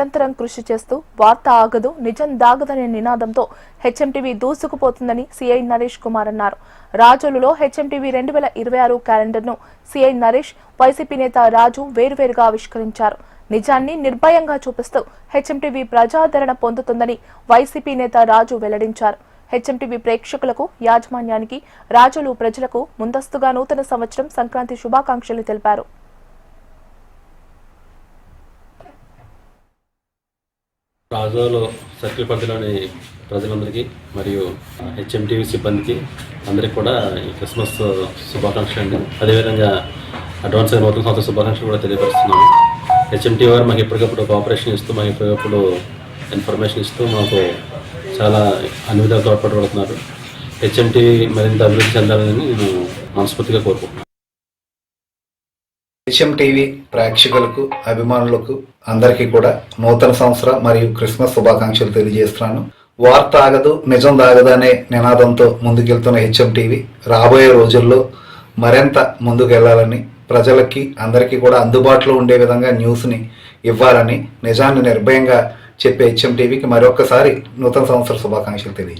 నిరంతరం కృషి చేస్తూ వార్త ఆగదు నిజం దాగదనే నినాదంతో హెచ్ఎంటీవీ దూసుకుపోతుందని సీఐ నరేష్ కుమార్ అన్నారు. రాజోలులో హెచ్ఎంటీవీ 2026 క్యాలెండర్ను సీఐ నరేష్, వైసీపీ నేత రాజు వేర్వేరుగా ఆవిష్కరించారు. నిజాన్ని నిర్భయంగా చూపిస్తూ హెచ్ఎంటీవీ ప్రజాదరణ పొందుతుందని వైసీపీ నేత రాజు వెల్లడించారు. హెచ్ఎంటీవీ ప్రేక్షకులకు, యాజమాన్యానికి, రాజోలు ప్రజలకు ముందస్తుగా నూతన సంవత్సరం సంక్రాంతి శుభాకాంక్షలు తెలిపారు. రాజోలు సర్కిల్ పరిధిలోని ప్రజలందరికీ మరియు హెచ్ఎంటీవీ సిబ్బందికి అందరికీ కూడా ఈ క్రిస్మస్ శుభాకాంక్షలు అండి. అదేవిధంగా అడ్వాన్స్గా నూతన సంవత్సర శుభాకాంక్షలు కూడా తెలియపరుస్తున్నాము. హెచ్ఎంటీవీ వారు మాకు ఎప్పటికప్పుడు కోఆపరేషన్ ఇస్తూ, మాకు ఎప్పటికప్పుడు ఇన్ఫర్మేషన్ ఇస్తూ మాకు చాలా అన్ని విధాలు తోడ్పడుతున్నారు. హెచ్ఎంటీవీ మరింత అభివృద్ధి చెందాలని నేను మనస్ఫూర్తిగా కోరుకుంటున్నాను. హెచ్ఎంటీవీ ప్రేక్షకులకు, అభిమానులకు అందరికీ కూడా నూతన సంవత్సర మరియు క్రిస్మస్ శుభాకాంక్షలు తెలియజేస్తున్నాను. వార్త ఆగదు నిజం దాగదు అనే నినాదంతో ముందుకెళ్తున్న హెచ్ఎంటీవీ రాబోయే రోజుల్లో మరింత ముందుకు వెళ్ళాలని, ప్రజలకి అందరికీ కూడా అందుబాటులో ఉండే విధంగా న్యూస్ని ఇవ్వాలని, నిజాన్ని నిర్భయంగా చెప్పే హెచ్ఎంటీవీకి మరొకసారి నూతన సంవత్సర శుభాకాంక్షలు తెలియజేస్తాను.